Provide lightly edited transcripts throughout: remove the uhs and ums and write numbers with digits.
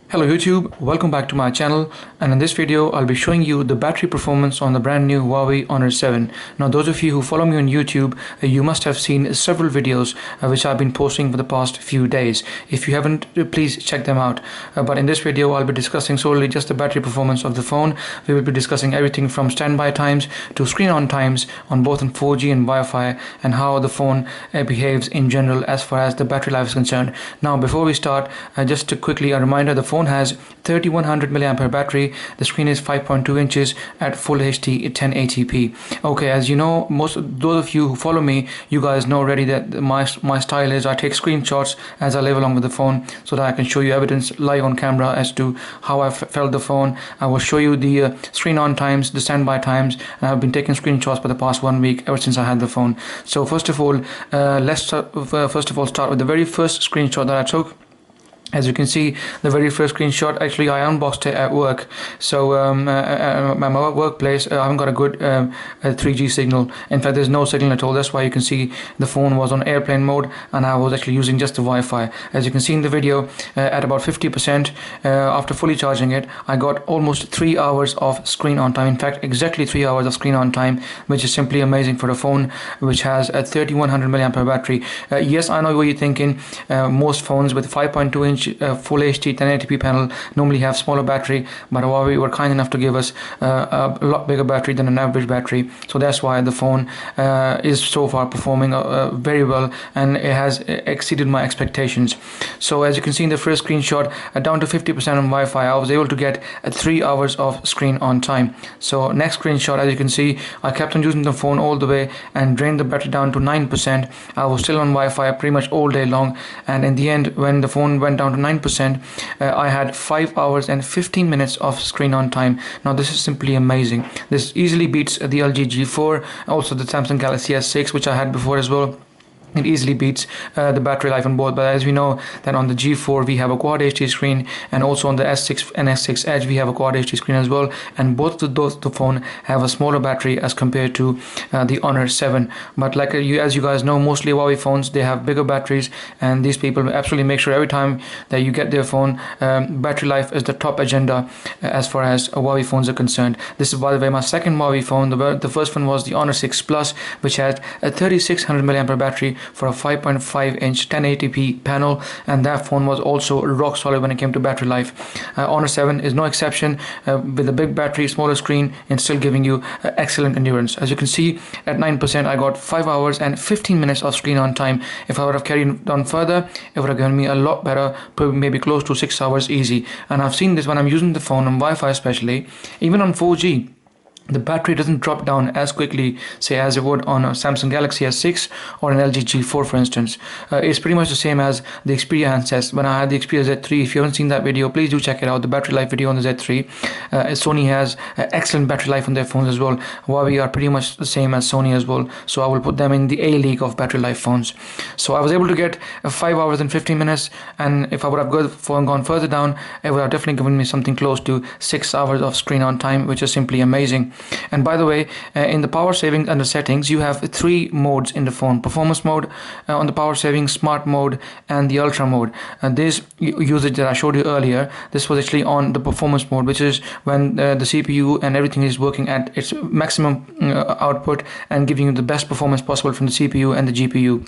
Hello YouTube, welcome back to my channel, and in this video I'll be showing you the battery performance on the brand new Huawei Honor 7. Now those of you who follow me on YouTube, you must have seen several videos which I've been posting for the past few days. If you haven't, please check them out. But in this video I'll be discussing solely just the battery performance of the phone. We will be discussing everything from standby times to screen on times on both in 4G and Wi-Fi, and how the phone behaves in general as far as the battery life is concerned. Now before we start, just quickly a reminder, the phone has 3100 mAh battery. The screen is 5.2 inches at full HD 1080p. Okay, as you know, most of those of you who follow me, you guys know already that my style is I take screenshots as I live along with the phone so that I can show you evidence live on camera as to how I felt the phone. I will show you the screen on times, the standby times, and I've been taking screenshots for the past 1 week ever since I had the phone. So first of all, let's start with the very first screenshot that I took. As you can see, the very first screenshot, actually I unboxed it at work. So at my workplace, I haven't got a good 3G signal. In fact, there's no signal at all. That's why you can see the phone was on airplane mode and I was actually using just the Wi-Fi. As you can see in the video, at about 50%, after fully charging it, I got almost 3 hours of screen on time. In fact, exactly 3 hours of screen on time, which is simply amazing for a phone which has a 3100 mAh battery. Yes, I know what you're thinking. Most phones with 5.2 inch full HD 1080p panel normally have smaller battery, but Huawei were kind enough to give us a lot bigger battery than an average battery. So that's why the phone is so far performing very well, and it has exceeded my expectations. So as you can see in the first screenshot, down to 50% on Wi-Fi, I was able to get 3 hours of screen on time. So next screenshot, as you can see, I kept on using the phone all the way and drained the battery down to 9%. I was still on Wi-Fi pretty much all day long, and in the end, when the phone went down to 9%, I had 5 hours and 15 minutes of screen on time. Now this is simply amazing. This easily beats the LG G4, also the Samsung Galaxy S6, which I had before as well. It easily beats the battery life on both. But as we know that on the G4 we have a quad HD screen, and also on the S6 and S6 Edge we have a quad HD screen as well, and both of those the phone have a smaller battery as compared to the Honor 7. But like as you guys know, mostly Huawei phones, they have bigger batteries, and these people absolutely make sure every time that you get their phone, battery life is the top agenda as far as Huawei phones are concerned. This is, by the way, my second Huawei phone. The first one was the Honor 6 Plus, which had a 3600 mAh battery for a 5.5 inch 1080p panel, and that phone was also rock solid when it came to battery life. Honor 7 is no exception, with a big battery, smaller screen, and still giving you excellent endurance. As you can see, at 9% I got 5 hours and 15 minutes of screen on time. If I would have carried on further, it would have given me a lot better, probably maybe close to 6 hours easy. And I've seen this when I'm using the phone on Wi-Fi, especially even on 4G. The battery doesn't drop down as quickly, say, as it would on a Samsung Galaxy S6 or an LG G4, for instance. It's pretty much the same as the Xperia handsets. When I had the Xperia Z3, if you haven't seen that video, please do check it out, the battery life video on the Z3. Sony has excellent battery life on their phones as well. Huawei are pretty much the same as Sony as well, so I will put them in the A league of battery life phones. So I was able to get 5 hours and 15 minutes, and if I would have gone further down, it would have definitely given me something close to 6 hours of screen on time, which is simply amazing. And by the way, in the power saving under settings, you have 3 modes in the phone: performance mode, on the power saving, smart mode, and the ultra mode. This usage that I showed you earlier, this was actually on the performance mode, which is when the CPU and everything is working at its maximum output and giving you the best performance possible from the CPU and the GPU.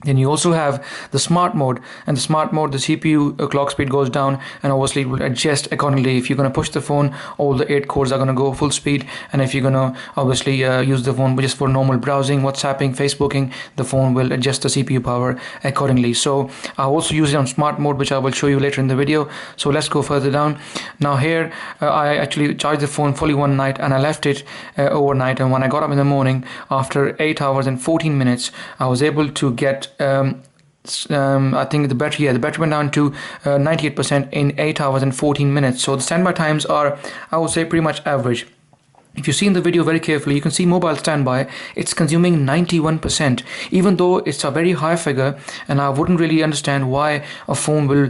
Then you also have the smart mode, and the smart mode, the CPU clock speed goes down, and obviously it will adjust accordingly. If you're going to push the phone, all the 8 cores are going to go full speed, and if you're going to obviously use the phone just for normal browsing, WhatsApping, Facebooking, the phone will adjust the CPU power accordingly. So I also use it on smart mode, which I will show you later in the video. So let's go further down. Now here I actually charged the phone fully one night, and I left it overnight, and when I got up in the morning after 8 hours and 14 minutes, I was able to get I think the battery went down to 98% in 8 hours and 14 minutes. So the standby times are, I would say, pretty much average. if you see in the video very carefully, you can see mobile standby, it's consuming 91%, even though it's a very high figure, and I wouldn't really understand why a phone will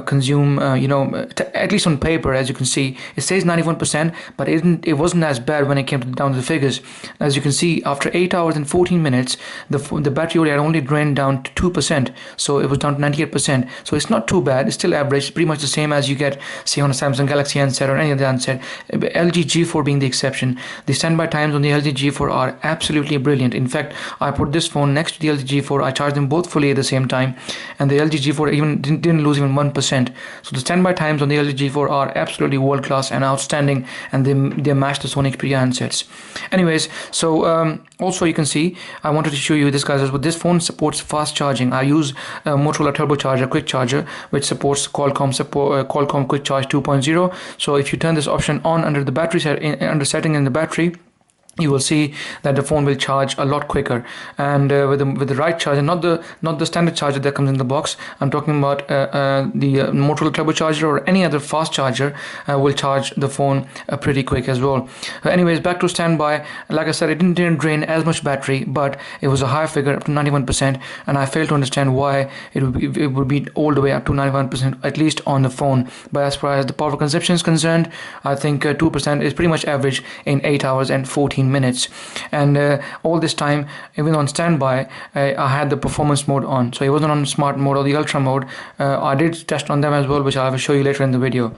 consume, at least on paper, as you can see, it says 91%, but it wasn't as bad when it came down to the figures. As you can see, after 8 hours and 14 minutes, the battery had only drained down to 2%, so it was down to 98%. So it's not too bad, it's still average, it's pretty much the same as you get, say, on a Samsung Galaxy handset or any other handset, LG G4 being the exception. The standby times on the LG G4 are absolutely brilliant. In fact, I put this phone next to the LG G4, I charged them both fully at the same time, and the LG G4 even didn't lose even 1%. So the standby times on the LG G4 are absolutely world class and outstanding, and they match the Sony Xperia handsets. Anyways, so also you can see, I wanted to show you this, guys, but this phone supports fast charging. I use Motorola turbocharger quick charger, which supports Qualcomm quick charge 2.0. so if you turn this option on under the battery under setting in the battery, you will see that the phone will charge a lot quicker, and with the right charger, not the standard charger that comes in the box. I'm talking about the Motorola turbocharger or any other fast charger will charge the phone pretty quick as well. Anyways, back to standby. Like I said, it didn't drain as much battery, but it was a high figure up to 91%, and I failed to understand why it would be all the way up to 91%, at least on the phone. But as far as the power consumption is concerned, I think 2% is pretty much average in 8 hours and 14 minutes. And all this time, even on standby, I had the performance mode on, so it wasn't on smart mode or the ultra mode. I did test on them as well, which I will show you later in the video.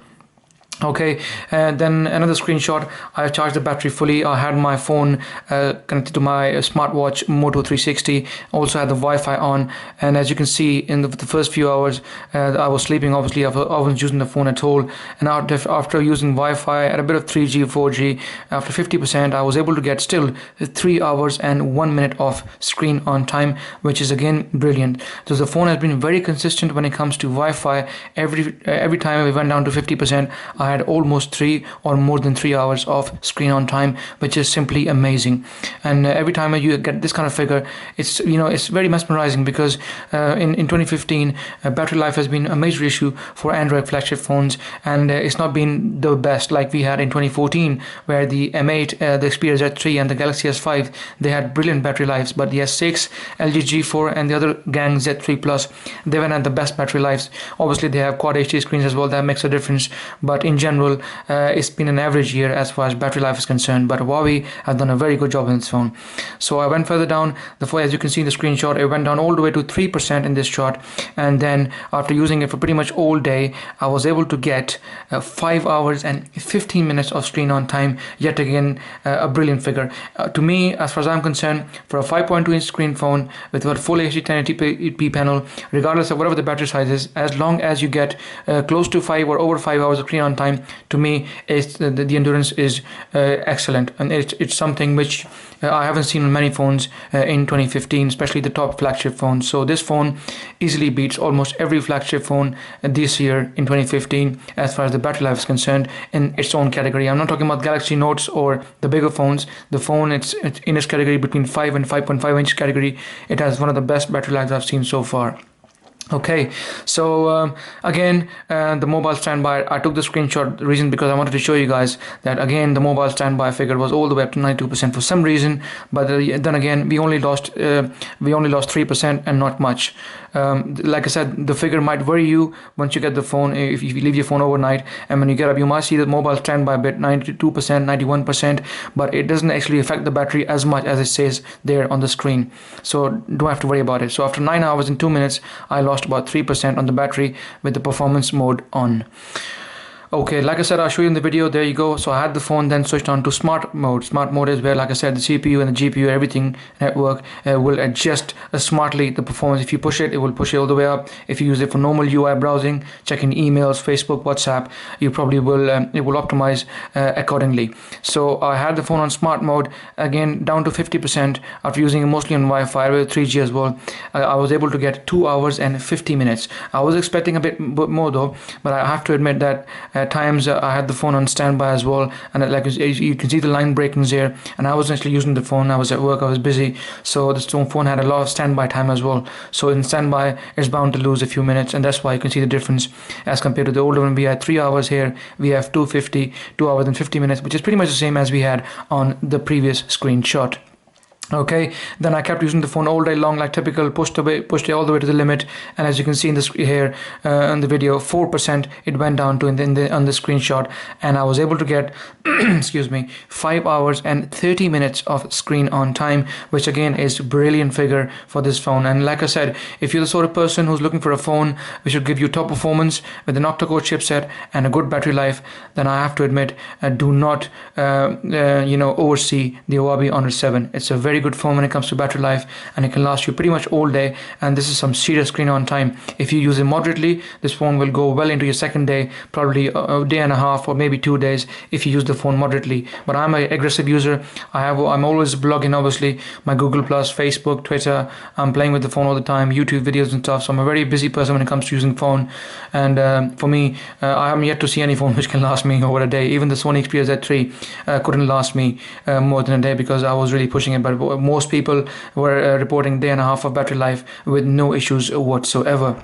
Okay, then another screenshot. I charged the battery fully. I had my phone connected to my smartwatch Moto 360, also had the Wi-Fi on, and as you can see, in the first few hours I was sleeping. Obviously I wasn't using the phone at all, and after using Wi-Fi at a bit of 3G 4G, after 50%, I was able to get still 3 hours and 1 minute of screen on time, which is again brilliant. So the phone has been very consistent when it comes to Wi-Fi. Every time we went down to 50%, I had almost 3 or more than 3 hours of screen on time, which is simply amazing. And every time you get this kind of figure, it's very mesmerizing, because in 2015 battery life has been a major issue for Android flagship phones, and it's not been the best like we had in 2014, where the M8, the Xperia Z3 and the Galaxy S5, they had brilliant battery lives, but the S6, LG G4 and the other gang Z3 Plus, they went at the best battery lives. Obviously they have Quad HD screens as well, that makes a difference, but in general it's been an average year as far as battery life is concerned. But Huawei has done a very good job on this phone. So I went further down the phone, as you can see in the screenshot, it went down all the way to 3% in this chart, and then after using it for pretty much all day, I was able to get 5 hours and 15 minutes of screen on time. Yet again, a brilliant figure to me, as far as I'm concerned, for a 5.2-inch screen phone with a full HD 1080p panel, regardless of whatever the battery size is, as long as you get close to 5 or over 5 hours of screen on time, to me the endurance is excellent, and it's something which I haven't seen on many phones in 2015, especially the top flagship phones. So this phone easily beats almost every flagship phone this year in 2015 as far as the battery life is concerned in its own category. I'm not talking about Galaxy Notes or the bigger phones. The phone, it's in its category between 5 and 5.5 inch category. It has one of the best battery lives I've seen so far. Okay, so again, the mobile standby, I took the screenshot, the reason because I wanted to show you guys that again the mobile standby figure was all the way up to 92% for some reason, but then again we only lost 3% and not much. Like I said, the figure might worry you once you get the phone. If you leave your phone overnight and when you get up, you might see the mobile standby bit 92%, 91%, but it doesn't actually affect the battery as much as it says there on the screen, so don't have to worry about it. So after 9 hours and 2 minutes, I lost about 3% on the battery with the performance mode on. Okay, like I said, I'll show you in the video. There you go. So I had the phone then switched on to smart mode. Smart mode is where, like I said, the CPU and the GPU, everything network will adjust smartly the performance. If you push it, it will push it all the way up. If you use it for normal UI browsing, checking emails, Facebook, WhatsApp, you probably will it will optimize accordingly. So I had the phone on smart mode, again down to 50% after using it mostly on Wi-Fi with 3G as well. I was able to get 2 hours and 50 minutes. I was expecting a bit more though, but I have to admit that At times I had the phone on standby as well, and like you can see the line breakings here, and I was actually using the phone. I was at work, I was busy, so this phone had a lot of standby time as well. So in standby it's bound to lose a few minutes, and that's why you can see the difference as compared to the older one. We had 3 hours, here we have 2 hours and 50 minutes, which is pretty much the same as we had on the previous screenshot. Okay, then I kept using the phone all day long, like typical, pushed it all the way to the limit, and as you can see in this here in the video, 4% it went down to on the screenshot, and I was able to get excuse me, 5 hours and 30 minutes of screen on time, which again is a brilliant figure for this phone. And like I said, if you're the sort of person who's looking for a phone which will give you top performance with an octa-core chipset and a good battery life, then I have to admit, do not oversee the Huawei Honor 7. It's a very good phone when it comes to battery life, and it can last you pretty much all day, and this is some serious screen on time. If you use it moderately, this phone will go well into your second day, probably a day and a half or maybe 2 days if you use the phone moderately. But I'm an aggressive user. I'm always blogging, obviously, my Google Plus, Facebook, Twitter. I'm playing with the phone all the time, YouTube videos and stuff, so I'm a very busy person when it comes to using phone. And for me, I haven't yet to see any phone which can last me over a day. Even the Sony Xperia Z3 couldn't last me more than a day, because I was really pushing it. But most people were reporting day and a half of battery life with no issues whatsoever.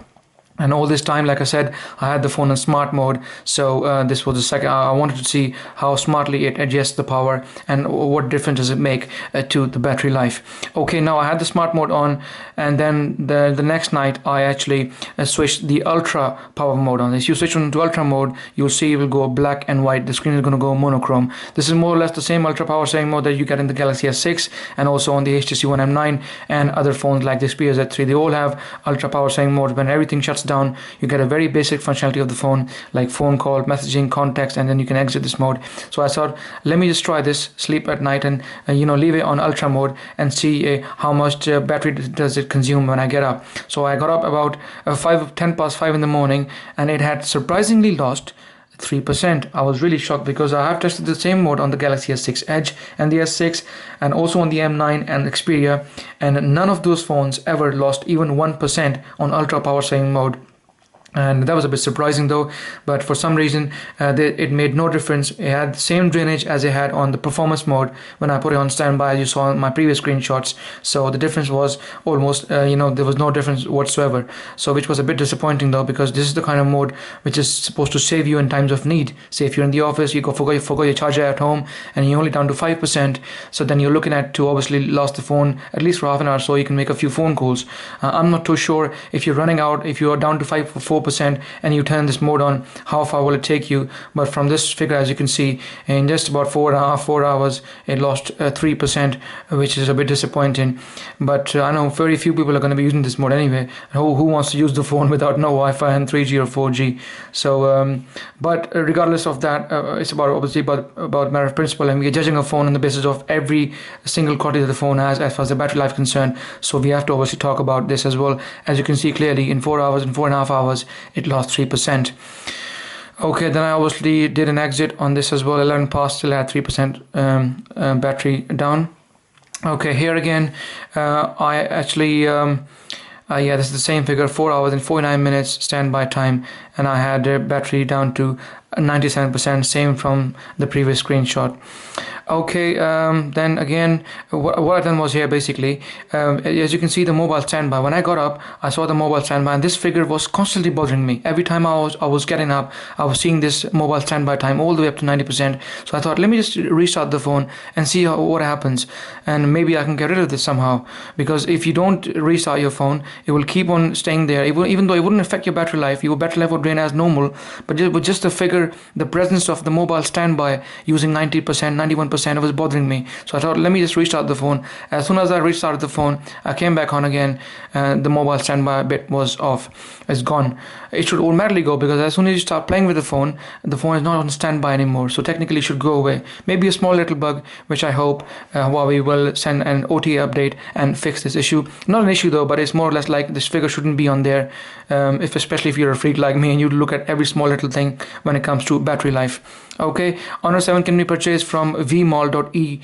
And all this time, like I said, I had the phone in smart mode, so this was the second. I wanted to see how smartly it adjusts the power and what difference does it make to the battery life. Okay, now I had the smart mode on, and then the next night I actually switched the ultra power mode on. If you switch on to ultra mode, you'll see it will go black and white. The screen is going to go monochrome. This is more or less the same ultra power saving mode that you get in the Galaxy S6 and also on the HTC One M9 and other phones like the Xperia Z3. They all have ultra power saving mode. When everything shuts down, you get a very basic functionality of the phone, like phone call, messaging, context, and then you can exit this mode. So I thought, let me just try this, sleep at night, and leave it on ultra mode and see how much battery does it consume when I get up. So I got up about 10 past 5 in the morning, and it had surprisingly lost 3%. I was really shocked, because I have tested the same mode on the Galaxy S6 Edge and the S6, and also on the M9 and Xperia, and none of those phones ever lost even 1% on ultra power saving mode. And that was a bit surprising though, but for some reason it made no difference. It had the same drainage as it had on the performance mode when I put it on standby, as you saw in my previous screenshots. So the difference was almost there was no difference whatsoever, so which was a bit disappointing though, because this is the kind of mode which is supposed to save you in times of need. Say if you're in the office, you forgot your charger at home and you're only down to 5%, so then you're looking at to obviously lost the phone at least for half an hour, so you can make a few phone calls. I'm not too sure if you're running out, if you are down to 4% and you turn this mode on, how far will it take you. But from this figure, as you can see, in just about 4 hours it lost 3%, which is a bit disappointing. But I know very few people are going to be using this mode anyway. Who wants to use the phone without no Wi-Fi and 3G or 4G? So but regardless of that, it's obviously about matter of principle, and we're judging a phone on the basis of every single quality that the phone has as far as the battery life is concerned. So we have to obviously talk about this as well. As you can see clearly, in 4 hours and 4.5 hours it lost 3%. Okay, then I obviously did an exit on this as well. 11 past, still had 3% battery down. Okay, here again I actually yeah, this is the same figure, 4 hours and 49 minutes standby time, and I had battery down to 97%, same from the previous screenshot. Okay, then again, what I done was here basically, as you can see the mobile standby. When I got up, I saw the mobile standby, and this figure was constantly bothering me. Every time I was getting up, I was seeing this mobile standby time all the way up to 90%. So I thought, let me just restart the phone and see what happens, and maybe I can get rid of this somehow. Because if you don't restart your phone, it will keep on staying there, even though it wouldn't affect your battery life. Your battery life would drain as normal, but just the figure, the presence of the mobile standby using 90%, 91%, it was bothering me. So I thought, let me just restart the phone. As soon as I restarted the phone, I came back on again, and the mobile standby bit was off. It's gone. It should automatically go, because as soon as you start playing with the phone is not on standby anymore, so technically it should go away. Maybe a small little bug, which I hope Huawei will send an OTA update and fix this issue. Not an issue though, but it's more or less honest, like this figure shouldn't be on there, if especially if you're a freak like me and you look at every small little thing when it comes to battery life. Okay, Honor 7 can be purchased from vmall.e/UK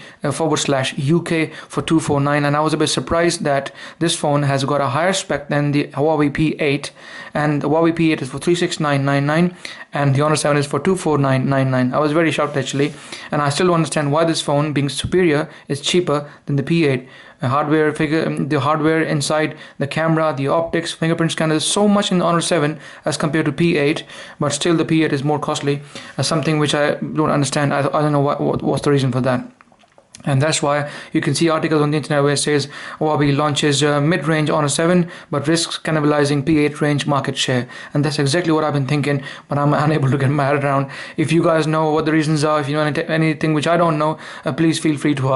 for 249, and I was a bit surprised that this phone has got a higher spec than the Huawei P8, and the Huawei P8 is for 36999 and the Honor 7 is for 24999. I was very shocked actually, and I still don't understand why this phone, being superior, is cheaper than the P8. The hardware inside, the camera, the optics, fingerprint scanner, there's so much in the Honor 7 as compared to P8, but still the P8 is more costly, something which I don't understand. I don't know what's the reason for that. And that's why you can see articles on the internet where it says Huawei launches mid-range Honor 7 but risks cannibalizing P8 range market share. And that's exactly what I've been thinking, but I'm unable to get my head around. If you guys know what the reasons are, if you know anything which I don't know, please feel free to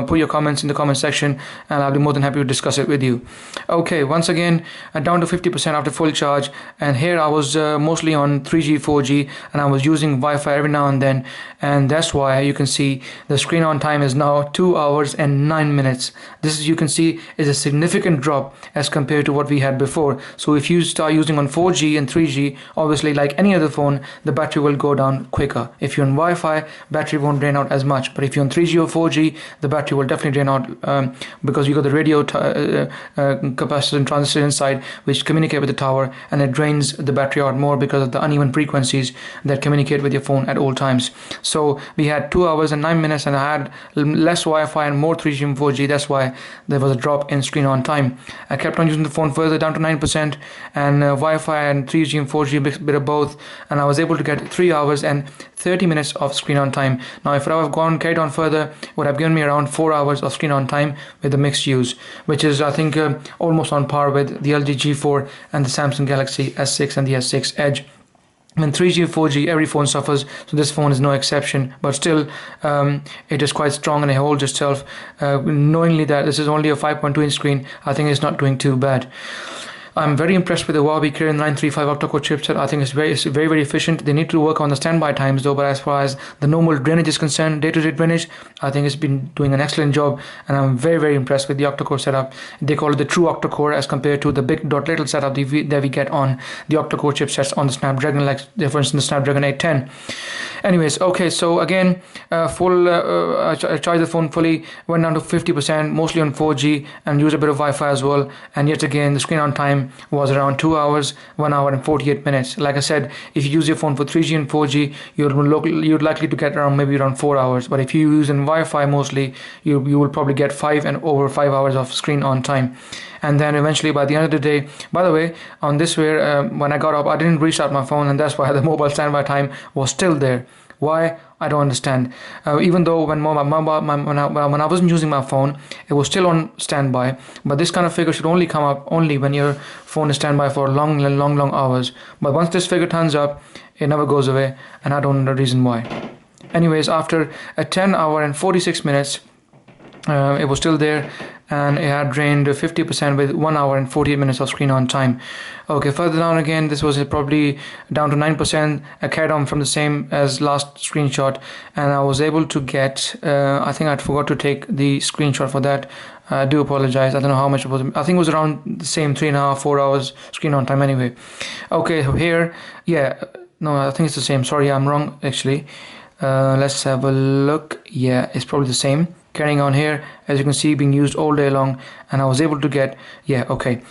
put your comments in the comment section, and I'll be more than happy to discuss it with you. Okay, once again, down to 50% after full charge, and here I was mostly on 3G, 4G, and I was using Wi-Fi every now and then, and that's why you can see the screen on time is now 2 hours and 9 minutes. This, as you can see, is a significant drop as compared to what we had before. So if you start using on 4G and 3G, obviously like any other phone, the battery will go down quicker. If you're on Wi-Fi, battery won't drain out as much, but if you're on 3G or 4G, the battery will definitely drain out, because you got the radio capacitor and transistor inside which communicate with the tower, and it drains the battery out more because of the uneven frequencies that communicate with your phone at all times. So we had 2 hours and 9 minutes, and I had less Wi-Fi and more 3G and 4G. That's why there was a drop in screen on time. I kept on using the phone further down to 9%, and Wi-Fi and 3G and 4G, a bit of both, and I was able to get 3 hours and 30 minutes of screen on time. Now if I would have carried on further, it would have given me around 4 hours of screen on time with the mixed use, which is I think almost on par with the LG G4 and the Samsung Galaxy S6 and the S6 Edge. When 3G and 4G, every phone suffers, so this phone is no exception, but still it is quite strong and it holds itself. Knowingly that this is only a 5.2-inch screen, I think it's not doing too bad. I'm very impressed with the Huawei Kirin 935 octa-core chipset. I think it's very efficient. They need to work on the standby times though, but as far as the normal drainage is concerned, day-to-day drainage, I think it's been doing an excellent job, and I'm very impressed with the octa-core setup. They call it the true octa-core as compared to the big dot little setup that we get on the octa-core chipsets on the Snapdragon, like for instance the Snapdragon 810. Anyways, okay, so again, I charged the phone fully, went down to 50%, mostly on 4G, and used a bit of Wi-Fi as well, and yet again the screen on time was around 2 hours, 1 hour and 48 minutes. Like I said, if you use your phone for 3G and 4G, you're likely to get maybe around 4 hours, but if you use in Wi-Fi mostly, you will probably get 5 and over 5 hours of screen on time. And then eventually by the end of the day, by the way, on this when I got up, I didn't restart my phone, and that's why the mobile standby time was still there. Why? I don't understand. Even though when I wasn't using my phone, it was still on standby. But this kind of figure should only come up only when your phone is standby for long hours. But once this figure turns up, it never goes away, and I don't know the reason why. Anyways, after a 10 hour and 46 minutes, it was still there, and it had drained 50% with 1 hour and 48 minutes of screen on time. Okay, further down again, this was probably down to 9%. I carried on from the same as last screenshot, and I was able to get, I think I forgot to take the screenshot for that. I do apologize. I don't know how much it was. I think it was around the same 3.5, 4 hours screen on time anyway. Okay, here, yeah, no, I think it's the same. Sorry, I'm wrong actually. Let's have a look. Yeah, it's probably the same. Carrying on here, as you can see, being used all day long, and I was able to get, yeah, okay,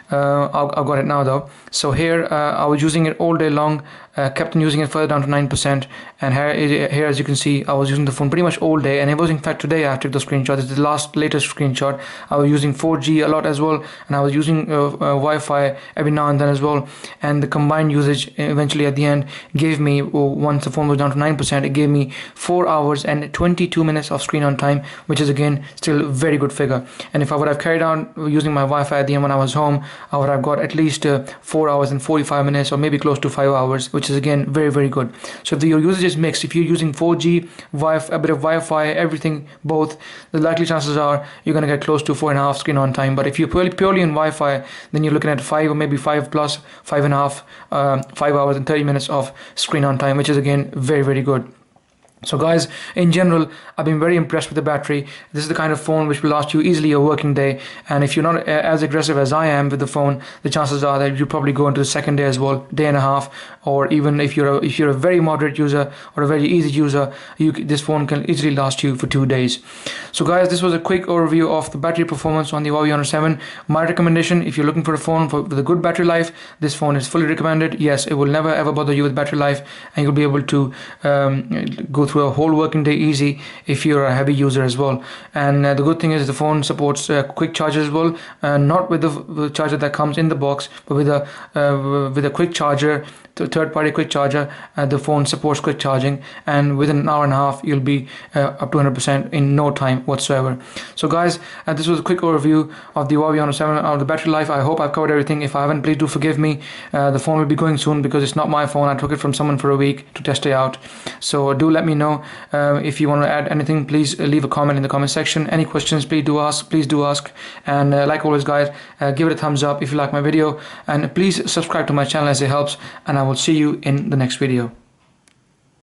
I've got it now though. So here I was using it all day long, kept on using it further down to 9%, and here as you can see, I was using the phone pretty much all day, and it was in fact today I took the screenshot. This is the latest screenshot. I was using 4G a lot as well, and I was using Wi-Fi every now and then as well, and the combined usage eventually at the end gave me, once the phone was down to 9%, it gave me 4 hours and 22 minutes of screen on time, which is again still a very good figure. And if I would have carried on using my Wi-Fi at the end when I was home, I would have got at least 4 hours and 45 minutes, or maybe close to 5 hours, which is again very good. So if your usage is mixed, if you're using 4G, Wi-Fi, a bit of Wi-Fi, everything, both, the likely chances are you're going to get close to 4.5 screen on time. But if you're purely on Wi-Fi, then you're looking at 5 or maybe 5 plus 5.5, 5 hours and 30 minutes of screen on time, which is again very good. So guys, in general, I've been very impressed with the battery. This is the kind of phone which will last you easily a working day, and if you're not as aggressive as I am with the phone, the chances are that you probably go into the second day as well, day and a half, or even if you're a very moderate user or a very easy user, this phone can easily last you for 2 days. So guys, this was a quick overview of the battery performance on the Huawei Honor 7. My recommendation, if you're looking for a phone with a good battery life, this phone is fully recommended. Yes, it will never ever bother you with battery life, and you'll be able to go through a whole working day easy if you're a heavy user as well. And the good thing is the phone supports quick charge as well, not with the charger that comes in the box, but with a quick charger, third-party quick charger. The phone supports quick charging, and within an hour and a half you'll be up to 100% in no time whatsoever. So guys, this was a quick overview of the Huawei Honor 7, of the battery life. I hope I've covered everything. If I haven't, please do forgive me. The phone will be going soon because it's not my phone. I took it from someone for a week to test it out. So do let me know if you want to add anything. Please leave a comment in the comment section. Any questions, please do ask. And like always guys, give it a thumbs up if you like my video, and please subscribe to my channel as it helps, and I will see you in the next video.